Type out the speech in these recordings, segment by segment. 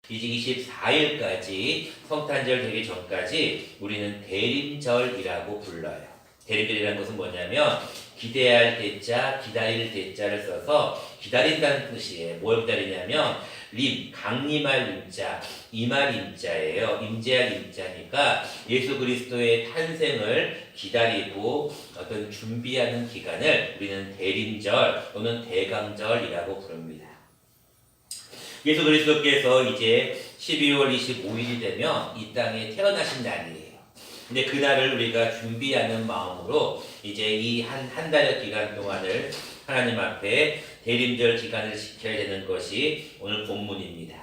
이제 24일까지 성탄절 되기 전까지 우리는 대림절이라고 불러요. 대림절이라는 것은 뭐냐면 기대할 대자, 기다릴 대자를 써서 기다린다는 뜻이에요. 뭘 기다리냐면 강림할 임자, 임할 임자예요. 임재할 임자니까 예수 그리스도의 탄생을 기다리고 어떤 준비하는 기간을 우리는 대림절 또는 대강절이라고 부릅니다. 예수 그리스도께서 이제 12월 25일이 되면 이 땅에 태어나신 날이에요. 근데 그날을 우리가 준비하는 마음으로 이제 이 한 달의 기간 동안을 하나님 앞에 대림절 기간을 지켜야 되는 것이 오늘 본문입니다.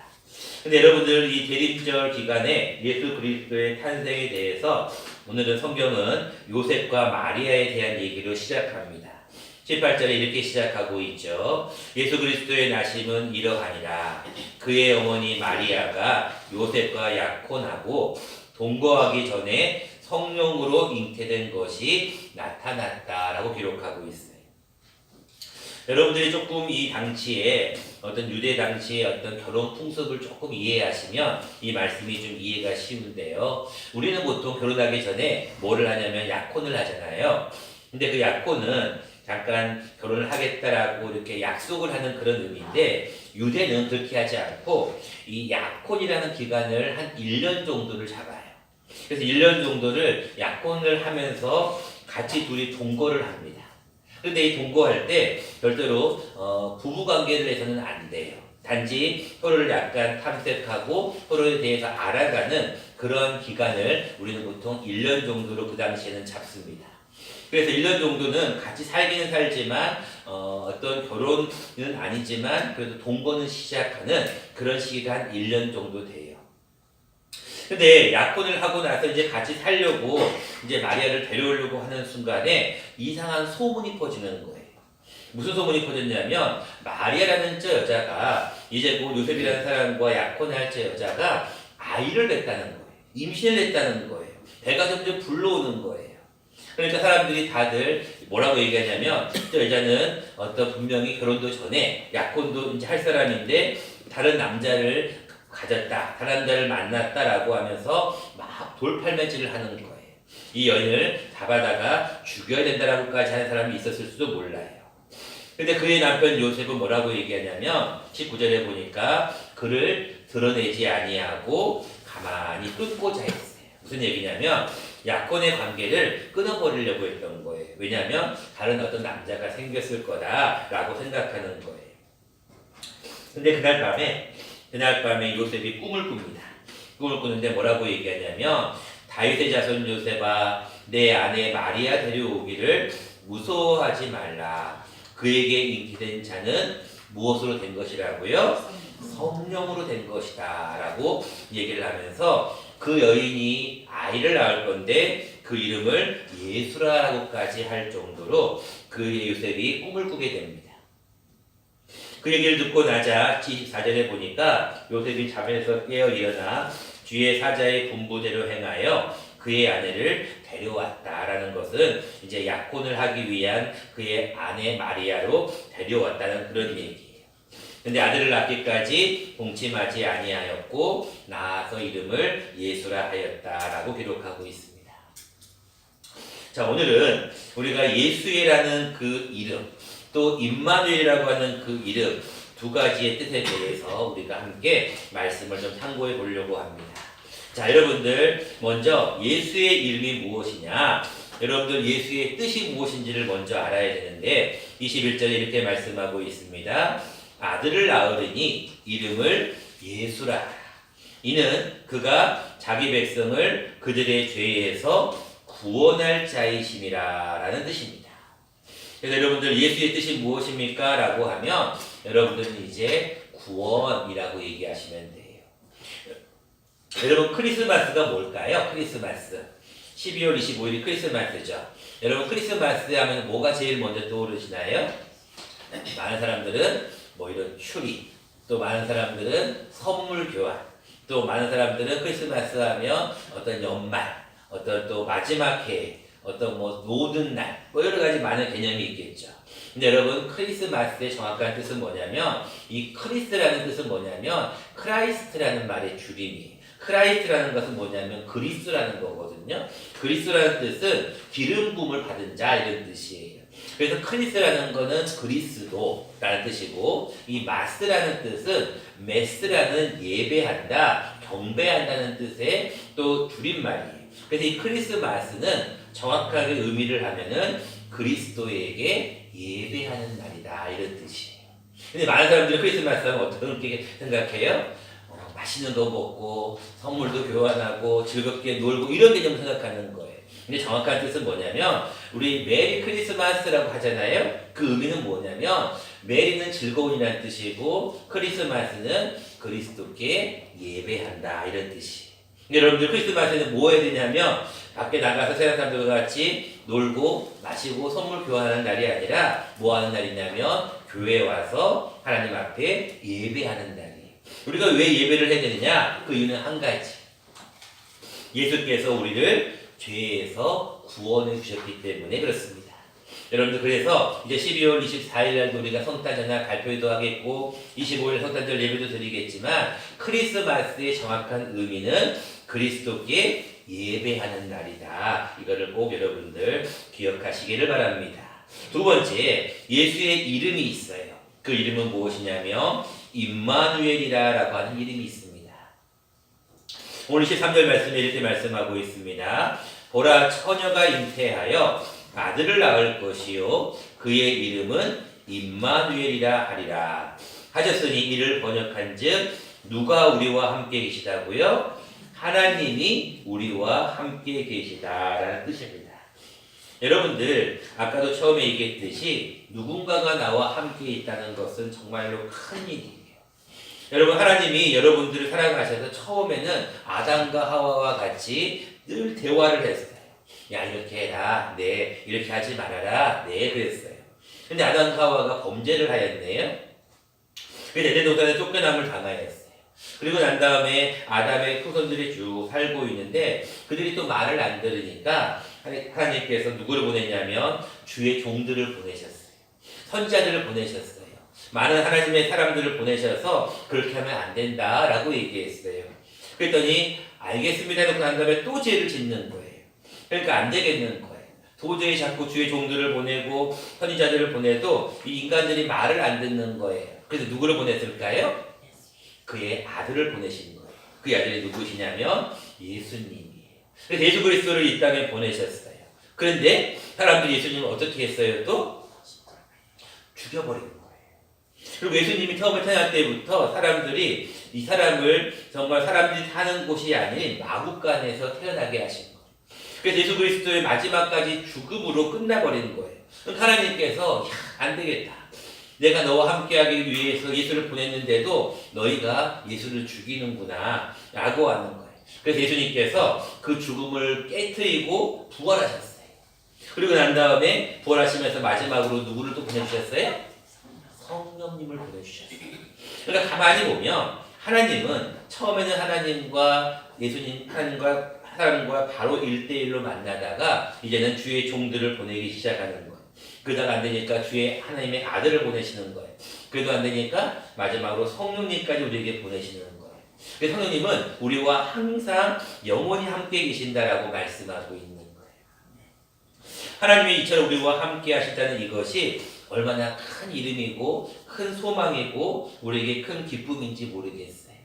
근데 여러분들 이 대림절 기간에 예수 그리스도의 탄생에 대해서 오늘은 성경은 요셉과 마리아에 대한 얘기로 시작합니다. 18절에 이렇게 시작하고 있죠. 예수 그리스도의 나심은 이러하니라. 그의 어머니 마리아가 요셉과 약혼하고 동거하기 전에 성령으로 잉태된 것이 나타났다라고 기록하고 있어요. 여러분들이 조금 이 당시에 어떤 유대 당시의 어떤 결혼 풍습을 조금 이해하시면 이 말씀이 좀 이해가 쉬운데요. 우리는 보통 결혼하기 전에 뭐를 하냐면 약혼을 하잖아요. 근데 그 약혼은 잠깐 결혼을 하겠다라고 이렇게 약속을 하는 그런 의미인데 유대는 그렇게 하지 않고 이 약혼이라는 기간을 한 1년 정도를 잡아요. 그래서 1년 정도를 약혼을 하면서 같이 둘이 동거를 합니다. 그런데 이 동거할 때 별도로 부부관계를 해서는 안 돼요. 단지 서로를 약간 탐색하고 서로에 대해서 알아가는 그런 기간을 우리는 보통 1년 정도로 그 당시에는 잡습니다. 그래서 1년 정도는 같이 살기는 살지만 어떤 결혼은 아니지만 그래도 동거는 시작하는 그런 시기가 한 1년 정도 돼요. 근데 약혼을 하고 나서 이제 같이 살려고 이제 마리아를 데려오려고 하는 순간에 이상한 소문이 퍼지는 거예요. 무슨 소문이 퍼졌냐면 마리아라는 저 여자가 이제 곧 요셉이라는 사람과 약혼할 저 여자가 아이를 냈다는 거예요. 임신을 했다는 거예요. 배가 점점 불러오는 거예요. 그러니까 사람들이 다들 뭐라고 얘기하냐면 저 여자는 어떤 분명히 결혼도 전에 약혼도 이제 할 사람인데 다른 남자를 가졌다, 다른 남자를 만났다라고 하면서 막 돌팔매질을 하는 거예요. 이 여인을 잡아다가 죽여야 된다라고까지 하는 사람이 있었을 수도 몰라요. 근데 그의 남편 요셉은 뭐라고 얘기하냐면 19절에 보니까 그를 드러내지 아니하고 가만히 끊고자 했어요. 무슨 얘기냐면 약혼의 관계를 끊어버리려고 했던 거예요. 왜냐하면 다른 어떤 남자가 생겼을 거다라고 생각하는 거예요. 근데 그날 밤에 요셉이 꿈을 꿉니다. 꿈을 꾸는데 뭐라고 얘기하냐면 다윗의 자손 요셉아 내 아내 마리아 데려오기를 무서워하지 말라. 그에게 잉태된 자는 무엇으로 된 것이라고요? 성령으로 된 것이다 라고 얘기를 하면서 그 여인이 아이를 낳을 건데 그 이름을 예수라고까지 할 정도로 그 요셉이 꿈을 꾸게 됩니다. 그 얘기를 듣고 나자 24절에 보니까 요셉이 잠에서 깨어 일어나 주의 사자의 분부대로 행하여 그의 아내를 데려왔다라는 것은 이제 약혼을 하기 위한 그의 아내 마리아로 데려왔다는 그런 얘기예요. 근데 아들을 낳기까지 동침하지 아니하였고 낳아서 이름을 예수라 하였다라고 기록하고 있습니다. 자, 오늘은 우리가 예수라는 그 이름 또 임마누엘이라고 하는 그 이름 두 가지의 뜻에 대해서 우리가 함께 말씀을 좀 참고해 보려고 합니다. 자, 여러분들 먼저 예수의 이름이 무엇이냐? 여러분들 예수의 뜻이 무엇인지를 먼저 알아야 되는데 21절에 이렇게 말씀하고 있습니다. 아들을 낳으리니 이름을 예수라. 이는 그가 자기 백성을 그들의 죄에서 구원할 자이심이라 라는 뜻입니다. 그래서 여러분들 예수의 뜻이 무엇입니까? 라고 하면 여러분들은 이제 구원이라고 얘기하시면 돼요. 여러분 크리스마스가 뭘까요? 크리스마스 12월 25일이 크리스마스죠. 여러분 크리스마스 하면 뭐가 제일 먼저 떠오르시나요? 많은 사람들은 뭐 이런 추리, 또 많은 사람들은 선물 교환, 또 많은 사람들은 크리스마스 하면 어떤 연말, 어떤 또 마지막 해, 어떤 뭐 모든 날, 뭐 여러 가지 많은 개념이 있겠죠. 근데 여러분 크리스마스의 정확한 뜻은 뭐냐면 이 크리스라는 뜻은 뭐냐면 크라이스트라는 말의 줄임이에요. 크라이스트라는 것은 뭐냐면 그리스라는 거거든요. 그리스라는 뜻은 기름 부음을 받은 자 이런 뜻이에요. 그래서 크리스라는 거는 그리스도라는 뜻이고 이 마스라는 뜻은 메스라는 예배한다, 경배한다는 뜻의 또 줄임말이에요. 그래서 이 크리스마스는 정확하게 의미를 하면은 그리스도에게 예배하는 날이다 이런 뜻이에요. 근데 많은 사람들이 크리스마스 하면 어떻게 생각해요? 맛있는 거 먹고 선물도 교환하고 즐겁게 놀고 이런 개념을 생각하는 거예요. 근데 정확한 뜻은 뭐냐면 우리 메리 크리스마스라고 하잖아요. 그 의미는 뭐냐면 메리는 즐거움이라는 뜻이고 크리스마스는 그리스도께 예배한다 이런 뜻이에요. 여러분들 크리스마스에는 뭐 해야 되냐면 밖에 나가서 세상 사람들과 같이 놀고 마시고 선물 교환하는 날이 아니라 뭐 하는 날이냐면 교회에 와서 하나님 앞에 예배하는 날이에요. 우리가 왜 예배를 해야 되느냐? 그 이유는 한 가지. 예수께서 우리를 죄에서 구원해 주셨기 때문에 그렇습니다. 여러분들 그래서 이제 12월 24일 날 우리가 성탄절날 발표도 하겠고 25일 성탄절 예배도 드리겠지만 크리스마스의 정확한 의미는 그리스도께 예배하는 날이다. 이거를 꼭 여러분들 기억하시기를 바랍니다. 두 번째, 예수의 이름이 있어요. 그 이름은 무엇이냐면 임마누엘이라고 하는 이름이 있습니다. 오늘 13절 말씀에 이렇게 말씀하고 있습니다. 보라 처녀가 잉태하여 아들을 낳을 것이요 그의 이름은 임마누엘이라 하리라 하셨으니 이를 번역한즉 누가 우리와 함께 계시다고요? 하나님이 우리와 함께 계시다라는 뜻입니다. 여러분들 아까도 처음에 얘기했듯이 누군가가 나와 함께 있다는 것은 정말로 큰 일이에요. 여러분 하나님이 여러분들을 사랑하셔서 처음에는 아담과 하와와 같이 늘 대화를 했어요. 야 이렇게 해라. 네. 이렇게 하지 말아라. 네. 그랬어요. 근데 아담과 하와가 범죄를 하였네요. 그래서 에덴 동산에 쫓겨남을 당하였어요. 그리고 난 다음에 아담의 후손들이 쭉 살고 있는데 그들이 또 말을 안 들으니까 하나님께서 누구를 보냈냐면 주의 종들을 보내셨어요. 선지자들을 보내셨어요. 많은 하나님의 사람들을 보내셔서 그렇게 하면 안 된다라고 얘기했어요. 그랬더니 알겠습니다 해놓고 난 다음에 또 죄를 짓는 거예요. 그러니까 안 되겠는 거예요. 도저히 자꾸 주의 종들을 보내고 선지자들을 보내도 이 인간들이 말을 안 듣는 거예요. 그래서 누구를 보냈을까요? 그의 아들을 보내신 거예요. 그 아들이 누구시냐면 예수님이에요. 그래서 예수 그리스도를 이 땅에 보내셨어요. 그런데 사람들이 예수님을 어떻게 했어요? 또 죽여버린 거예요. 그리고 예수님이 처음에 태어날 때부터 사람들이 이 사람을 정말 사람들이 사는 곳이 아닌 마구간에서 태어나게 하신 거예요. 그래서 예수 그리스도의 마지막까지 죽음으로 끝나버린 거예요. 하나님께서 안 되겠다. 내가 너와 함께하기 위해서 예수를 보냈는데도 너희가 예수를 죽이는구나 라고 하는 거예요. 그래서 예수님께서 그 죽음을 깨트리고 부활하셨어요. 그리고 난 다음에 부활하시면서 마지막으로 누구를 또 보내주셨어요? 성령님을 보내주셨어요. 그러니까 가만히 보면 하나님은 처음에는 하나님과 예수님 하나님과 사람과 바로 1대1로 만나다가 이제는 주의 종들을 보내기 시작하는 거예요. 그러다가 안 되니까 주의 하나님의 아들을 보내시는 거예요. 그래도 안 되니까 마지막으로 성령님까지 우리에게 보내시는 거예요. 그래서 성령님은 우리와 항상 영원히 함께 계신다라고 말씀하고 있는 거예요. 하나님이 이처럼 우리와 함께 하신다는 이것이 얼마나 큰 이름이고 큰 소망이고 우리에게 큰 기쁨인지 모르겠어요.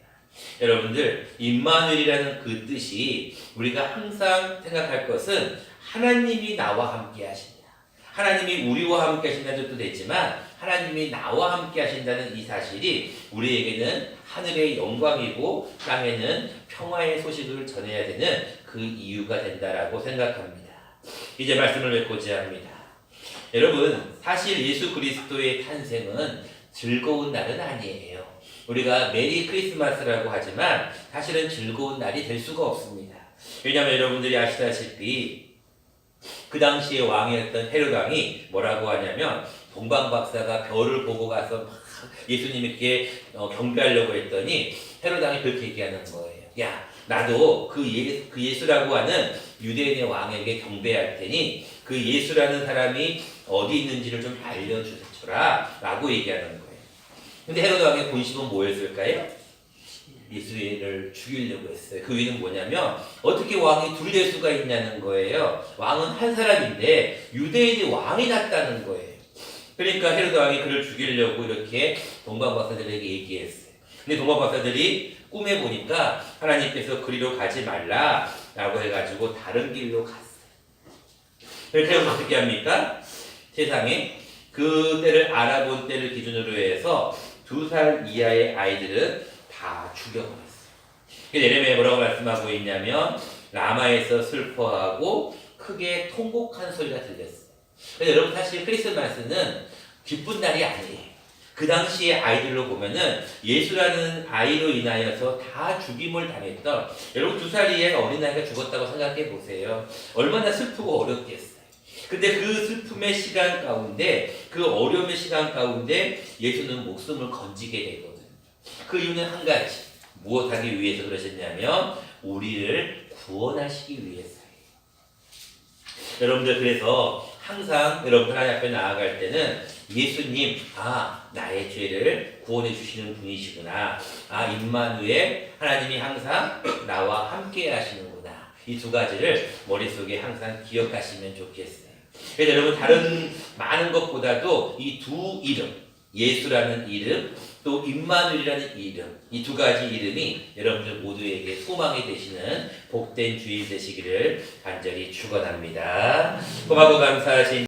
여러분들 임마누엘이라는 그 뜻이 우리가 항상 생각할 것은 하나님이 나와 함께 하신다. 하나님이 우리와 함께 하신다는 뜻도 되지만 하나님이 나와 함께 하신다는 이 사실이 우리에게는 하늘의 영광이고 땅에는 평화의 소식을 전해야 되는 그 이유가 된다라고 생각합니다. 이제 말씀을 맺고자 합니다. 여러분 사실 예수 그리스도의 탄생은 즐거운 날은 아니에요. 우리가 메리 크리스마스라고 하지만 사실은 즐거운 날이 될 수가 없습니다. 왜냐하면 여러분들이 아시다시피 그 당시에 왕이었던 헤롯 왕이 뭐라고 하냐면 동방박사가 별을 보고 가서 막 예수님께 경배하려고 했더니 헤롯 왕이 그렇게 얘기하는 거예요. 야, 나도 그 예수라고 하는 유대인의 왕에게 경배할 테니 그 예수라는 사람이 어디 있는지를 좀 알려주셔라 라고 얘기하는 거예요. 근데 헤로드 왕의 본심은 뭐였을까요? 예수를 죽이려고 했어요. 그 이유는 뭐냐면 어떻게 왕이 둘 될 수가 있냐는 거예요. 왕은 한 사람인데 유대인이 왕이 났다는 거예요. 그러니까 헤로드 왕이 그를 죽이려고 이렇게 동방박사들에게 얘기했어요. 근데 동방박사들이 꿈에 보니까 하나님께서 그리로 가지 말라라고 해가지고 다른 길로 갔어요. 그렇게 하면 어떻게 합니까? 세상에 그 때를 알아본 때를 기준으로 해서 2살 이하의 아이들은 다 죽여버렸어요. 예레미야 뭐라고 말씀하고 있냐면 라마에서 슬퍼하고 크게 통곡한 소리가 들렸어요. 그래서 여러분 사실 크리스마스는 기쁜 날이 아니에요. 그 당시에 아이들로 보면은 예수라는 아이로 인하여서 다 죽임을 당했던 여러분 2살 이하의 어린아이가 죽었다고 생각해 보세요. 얼마나 슬프고 어렵겠어요. 근데 그 슬픔의 시간 가운데 그 어려움의 시간 가운데 예수는 목숨을 건지게 되거든요. 그 이유는 한 가지. 무엇하기 위해서 그러셨냐면 우리를 구원하시기 위해서예요. 여러분들 그래서 항상 여러분 하나님 앞에 나아갈 때는 예수님, 나의 죄를 구원해 주시는 분이시구나. 임마누엘, 하나님이 항상 나와 함께 하시는구나. 이 두 가지를 머릿속에 항상 기억하시면 좋겠어요. 그래서 여러분 다른 많은 것보다도 이 두 이름, 예수라는 이름, 또 임마누엘이라는 이름, 이 두 가지 이름이 여러분들 모두에게 소망이 되시는 복된 주일 되시기를 간절히 축원합니다. 고맙고 감사하신